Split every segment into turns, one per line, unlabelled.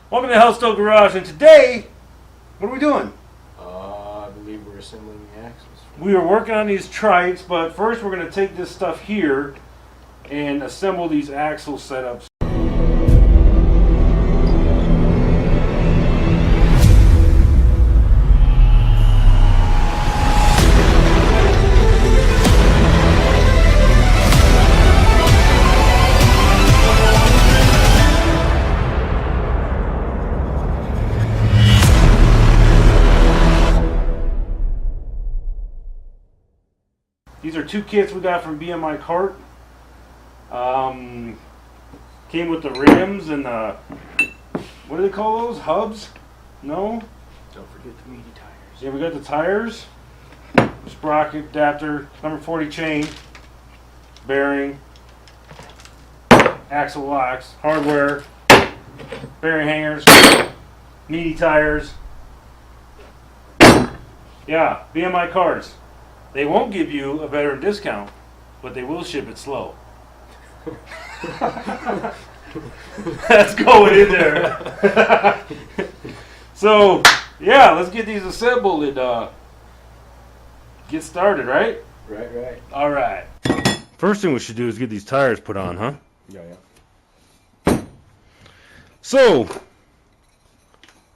Welcome to Hellstone Garage, and today, what are we doing?
I believe we're assembling the axles.
We are working on these trikes, but first we're going to take this stuff here and assemble these axle setups. These are two kits we got from BMI Kart. Came with the rims and the, what do they call those? Hubs? No?
Don't forget the meaty tires.
Yeah, we got the tires, sprocket, adapter, number 40 chain, bearing, axle locks, hardware, bearing hangers, meaty tires. Yeah, BMI Karts. They won't give you a veteran discount, but they will ship it slow. That's going in there. So, yeah, let's get these assembled and get started, right?
Right.
All right. First thing we should do is get these tires put on, huh?
Yeah.
So,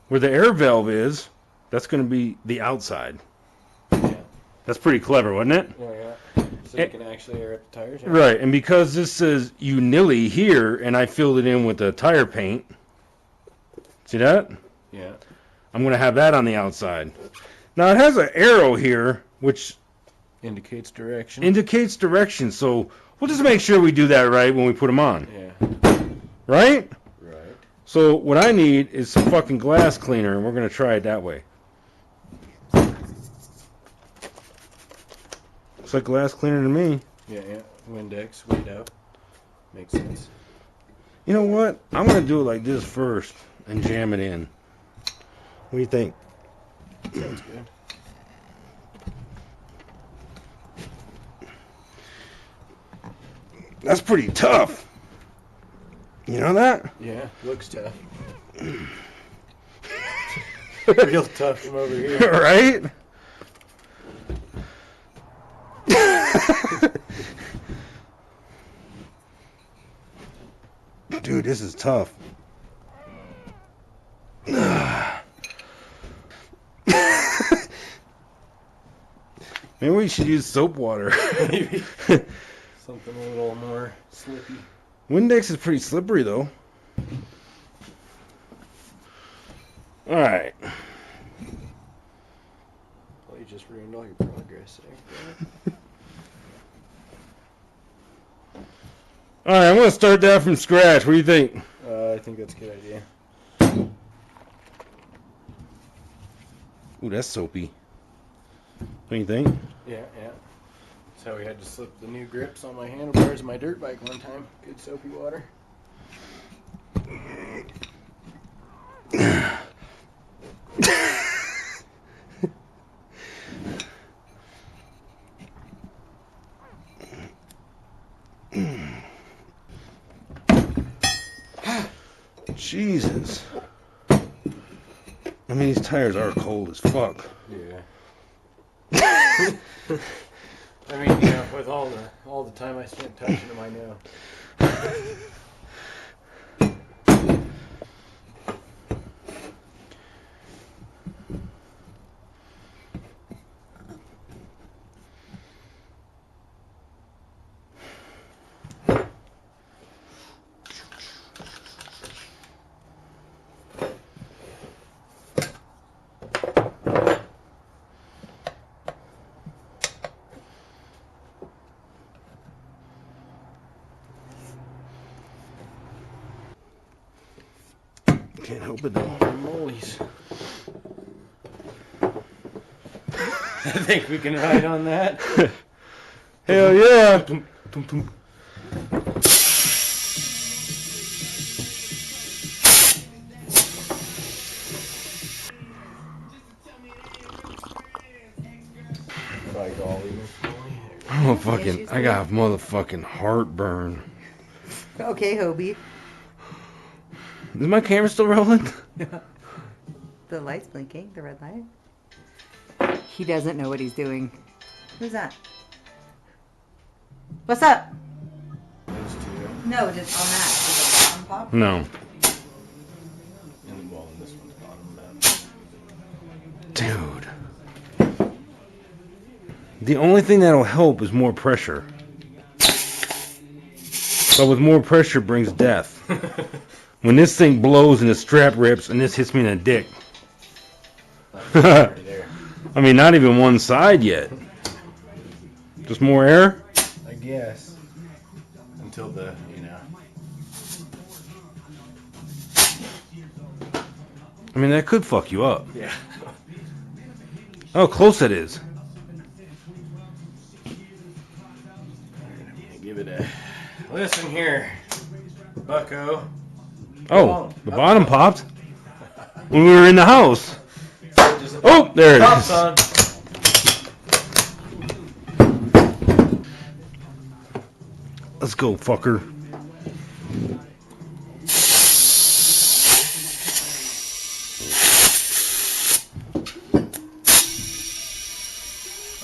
where the air valve is, that's going to be the outside.
Yeah.
That's pretty clever, wasn't it?
Yeah. So you can actually air up the tires. Yeah.
Right, and because this says Unilli here, and I filled it in with the tire paint, see that?
Yeah.
I'm going to have that on the outside. Now, it has an arrow here, which
Indicates direction.
indicates direction, so we'll just make sure we do that right when we put them on.
Yeah.
Right?
Right.
So, what I need is some fucking glass cleaner, and we're going to try it that way. Looks like glass cleaner to me.
Yeah. Windex, weight up. Makes sense.
You know what? I'm going to do it like this first and jam it in. What do you think?
Sounds good.
That's pretty tough. You know that?
Yeah. Looks tough. Real tough from over here.
Right? Dude, this is tough. Maybe we should use soap water.
Maybe. Something a little more slippy.
Windex is pretty slippery, though. Alright.
Well, you just ruined all your progress there.
Alright, I'm going to start that from scratch. What do you think?
I think that's a good idea.
Ooh, that's soapy. What do you think?
Yeah. That's how we had to slip the new grips on my handlebars of my dirt bike one time. Good soapy water.
Jesus. I mean, these tires are cold as fuck.
Yeah. I mean, you know, with all the time I spent touching them, I know.
Can't help it though.
Holy mollies. I think we can ride on that.
Hell yeah. Oh, fucking, I got motherfucking heartburn.
Okay, Hobie.
Is my camera still rolling?
The light's blinking, the red light. He doesn't know what he's doing. Who's that? What's up?
Those two.
No, just on that. Is the bottom pop?
No.
And well, this one's bottom down.
Dude. The only thing that'll help is more pressure. But with more pressure brings death. When this thing blows and the strap rips and this hits me in the dick.
Already there.
I mean, not even one side yet. Just more air?
I guess. Until the, you know.
I mean, that could fuck you up.
Yeah.
Oh, close that is.
Give it a listen here, bucko.
Oh, the bottom popped when we were in the house. Oh, there it is.
On.
Let's go, fucker.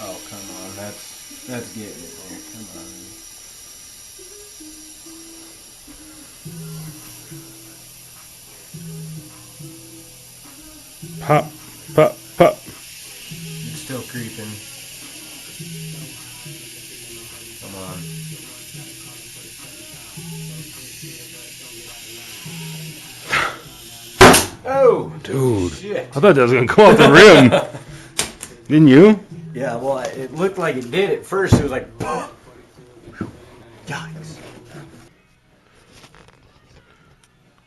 Oh, come on. That's getting it there. Come on.
Pop, pop, pop.
It's still creeping. Come on. Oh,
Dude.
shit.
I thought that was going to come off the rim. Didn't you?
Yeah, well, it looked like it did at first. It was like, yikes.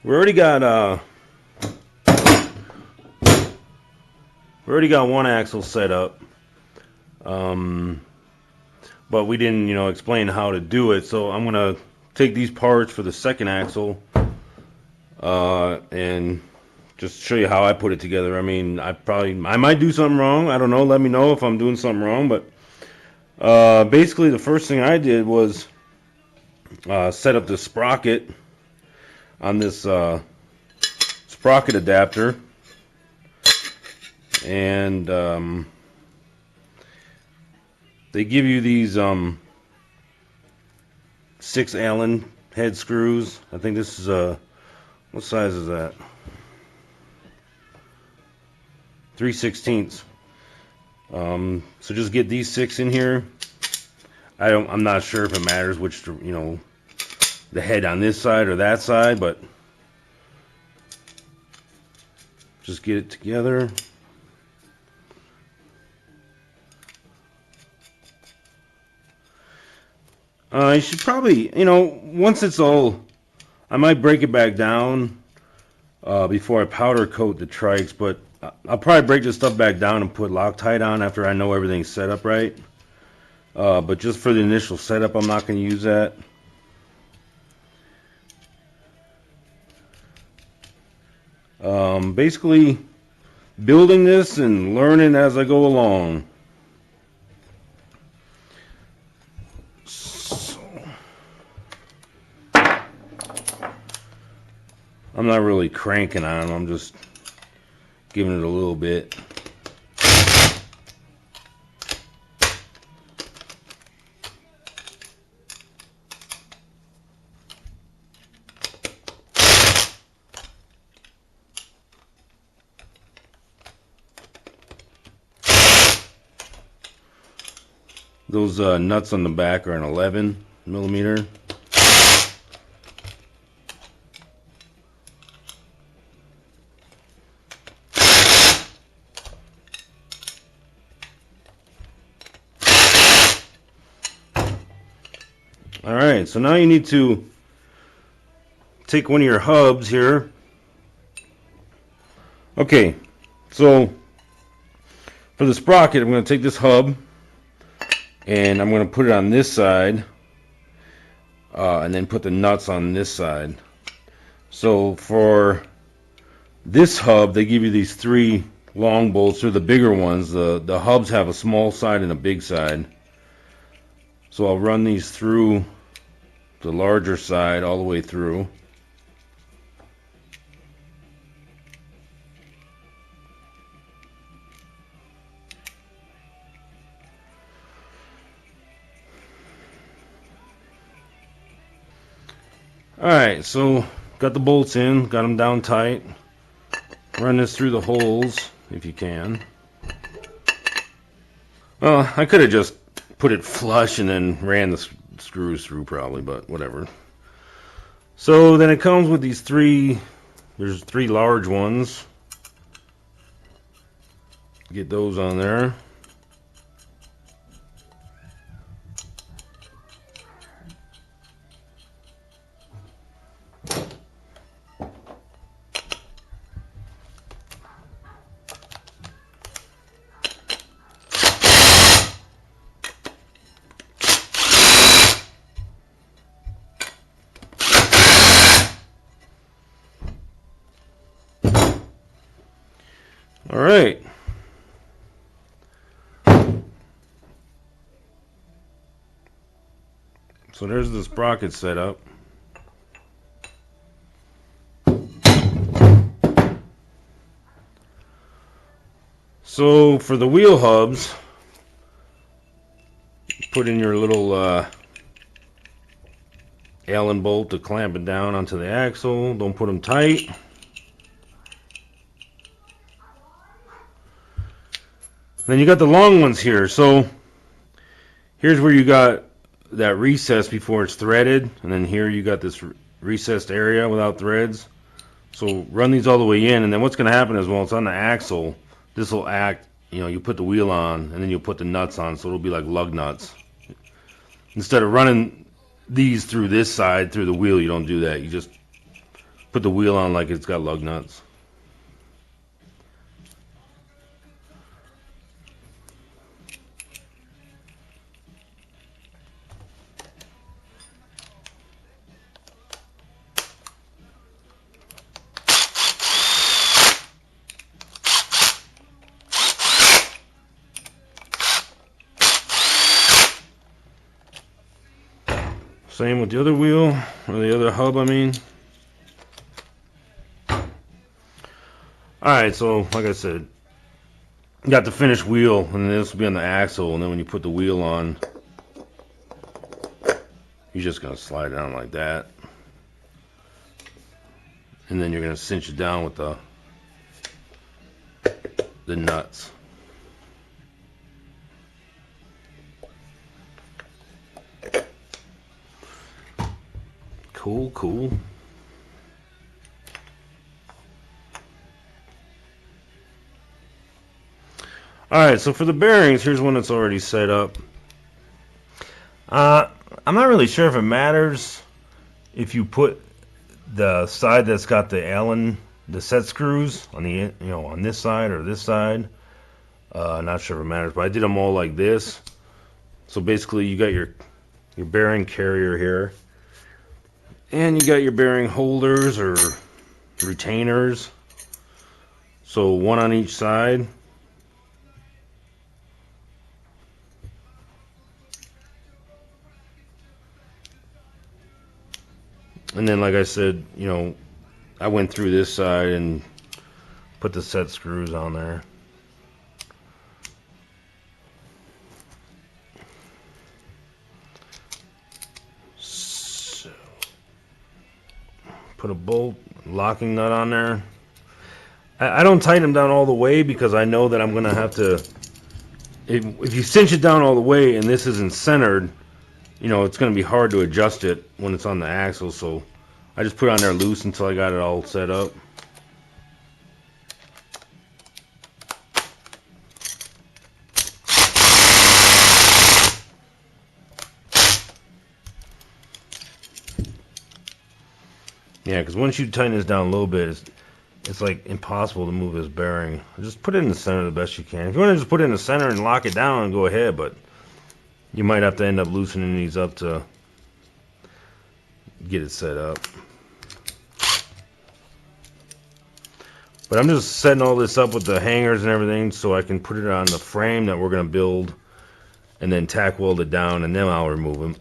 We already got one axle set up. But we didn't, explain how to do it. So I'm going to take these parts for the second axle and just show you how I put it together. I mean, I might do something wrong. I don't know. Let me know if I'm doing something wrong. But basically, the first thing I did was set up the sprocket on this sprocket adapter. And they give you these 6 Allen head screws. I think this is what size is that? 3/16. So just get these 6 in here. I'm not sure if it matters which, the head on this side or that side, but just get it together. You should probably, once it's all, I might break it back down before I powder coat the trikes, but I'll probably break this stuff back down and put Loctite on after I know everything's set up right. But just for the initial setup, I'm not going to use that. Basically, building this and learning as I go along. I'm not really cranking on them, I'm just giving it a little bit. Those nuts on the back are an 11 millimeter. Alright, so now you need to take one of your hubs here. Okay, so for the sprocket, I'm going to take this hub and I'm going to put it on this side and then put the nuts on this side. So for this hub, they give you these 3 long bolts. They're the bigger ones. The hubs have a small side and a big side. So I'll run these through the larger side all the way through. Alright, so got the bolts in, got them down tight. Run this through the holes if you can. Well, I could have just put it flush and then ran the screws through probably, but whatever. So then it comes with these there's 3 large ones. Get those on there. All right. So there's the sprocket setup. So for the wheel hubs, put in your little Allen bolt to clamp it down onto the axle. Don't put them tight. Then you got the long ones here. So here's where you got that recess before it's threaded, and then here you got this recessed area without threads. So run these all the way in, and then what's going to happen is, while it's on the axle, this will act, you put the wheel on, and then you'll put the nuts on, so it'll be like lug nuts. Instead of running these through this side, through the wheel, you don't do that. You just put the wheel on like it's got lug nuts. Same with the other wheel, or the other hub, I mean. Alright, so like I said, you got the finished wheel, and then this will be on the axle, and then when you put the wheel on, you're just going to slide it down like that. And then you're going to cinch it down with the nuts. Cool, cool. Alright, so for the bearings, here's one that's already set up. I'm not really sure if it matters if you put the side that's got the Allen, the set screws on the, on this side or this side. Not sure if it matters, but I did them all like this. So basically, you got your bearing carrier here, and you got your bearing holders or retainers. So one on each side. And then, like I said, I went through this side and put the set screws on there. So, put a bolt, locking nut on there. I don't tighten them down all the way because I know that I'm going to have to, if you cinch it down all the way and this isn't centered, it's going to be hard to adjust it when it's on the axle, so I just put it on there loose until I got it all set up. Yeah, because once you tighten this down a little bit, it's like impossible to move this bearing. Just put it in the center the best you can. If you want to just put it in the center and lock it down, go ahead, but you might have to end up loosening these up to get it set up. But I'm just setting all this up with the hangers and everything so I can put it on the frame that we're going to build and then tack weld it down, and then I'll remove them.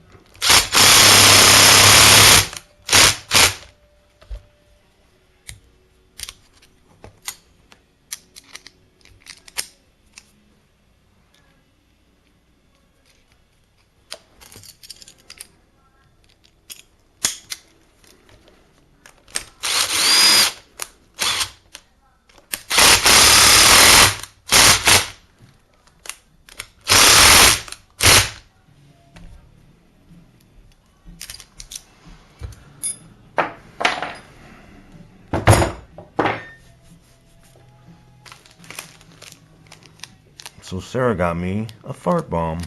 So Sarah got me a fart bomb.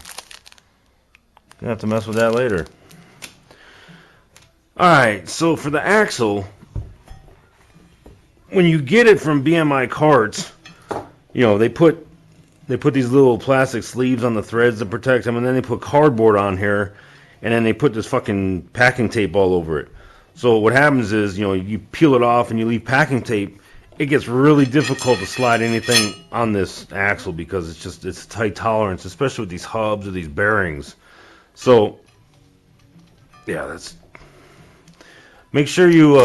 Gonna have to mess with that later. Alright, so for the axle, when you get it from BMI Karts, you know, they put these little plastic sleeves on the threads to protect them, and then they put cardboard on here, and then they put this fucking packing tape all over it. So what happens is, you know, you peel it off and you leave packing tape, it gets really difficult to slide anything on this axle because it's tight tolerance, especially with these hubs or these bearings. So, yeah, that's... Make sure you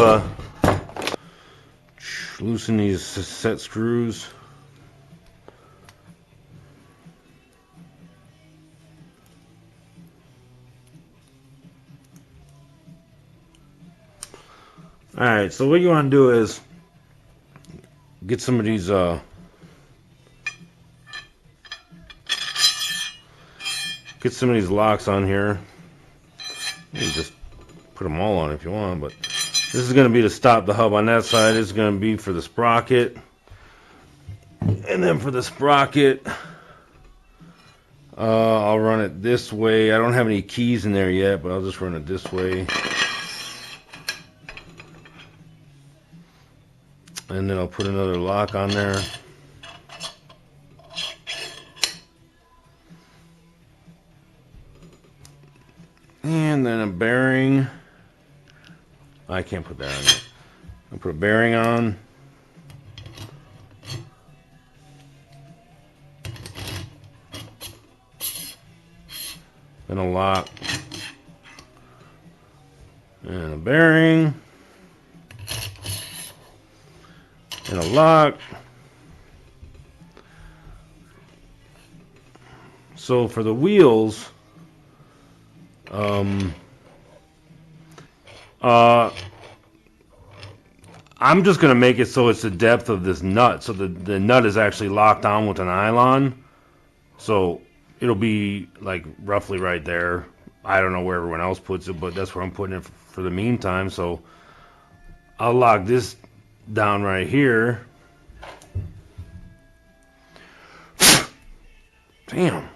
loosen these set screws. Alright, so what you want to do is get some of these locks on here. You can just put them all on if you want, but this is going to be to stop the hub on that side. This is going to be for the sprocket. And then for the sprocket, I'll run it this way. I don't have any keys in there yet, but I'll just run it this way. And then I'll put another lock on there. And then a bearing. I can't put that on yet. I'll put a bearing on. Then a lock. And a bearing. And a lock. So for the wheels, I'm just going to make it so it's the depth of this nut. So the nut is actually locked on with an nylon. So it'll be like roughly right there. I don't know where everyone else puts it, but that's where I'm putting it for the meantime. So I'll lock this down right here. Damn.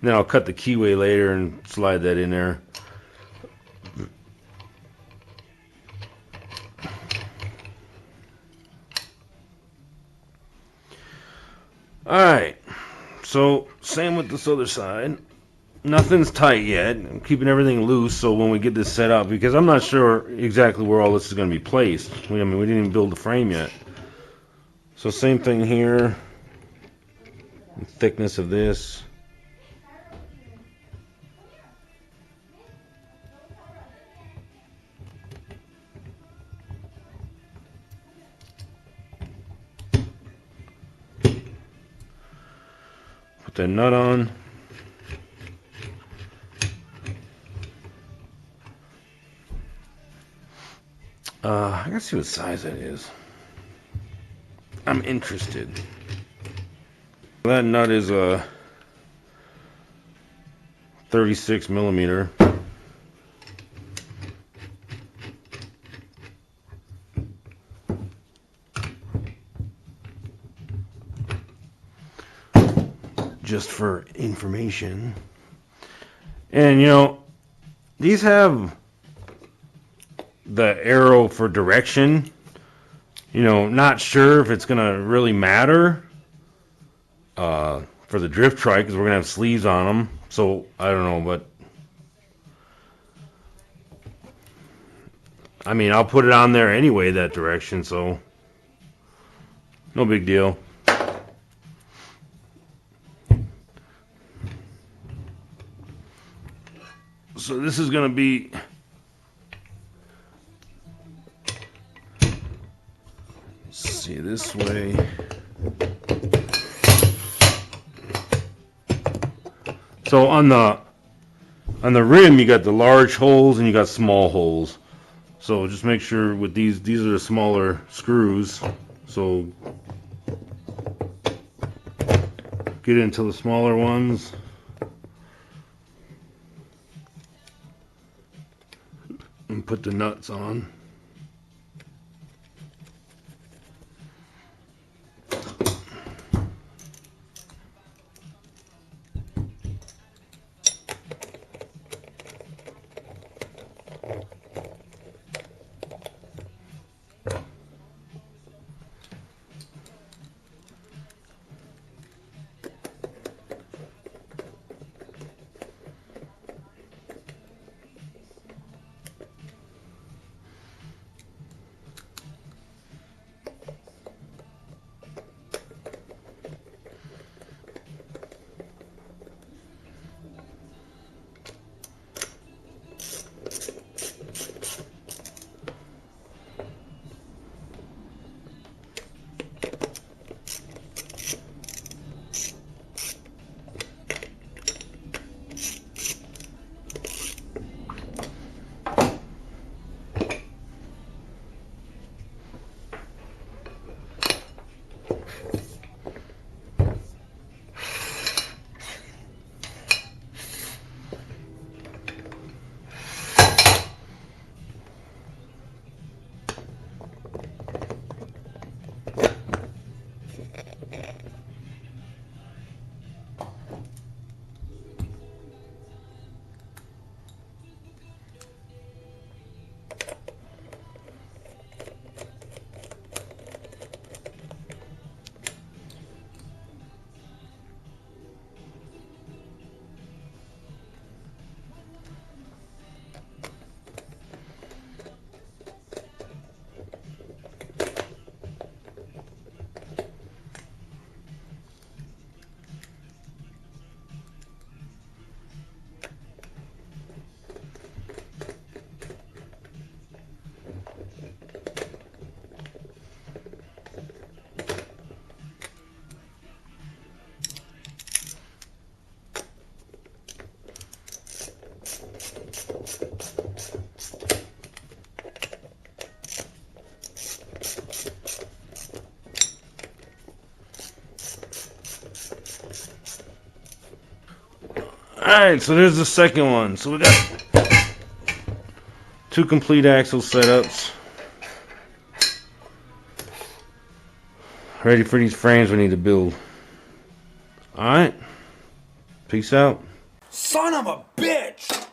Then I'll cut the keyway later and slide that in there. Alright, so same with this other side. Nothing's tight yet. I'm keeping everything loose so when we get this set up, because I'm not sure exactly where all this is going to be placed. I mean, we didn't even build the frame yet. So same thing here. The thickness of this. Put that nut on. I gotta see what size that is. I'm interested. That nut is a 36 millimeter. Just for information. And you know, these have the arrow for direction. You know, not sure if it's gonna really matter for the drift trike because we're gonna have sleeves on them. So I don't know, but I mean, I'll put it on there anyway, that direction. So no big deal. So this is gonna be see this way. So on the rim you got the large holes and you got small holes. So just make sure with these are the smaller screws. So get into the smaller ones. and put the nuts on. Alright, so there's the second one. So we got 2 complete axle setups. Ready for these frames we need to build. Alright. Peace out.
Son of a bitch!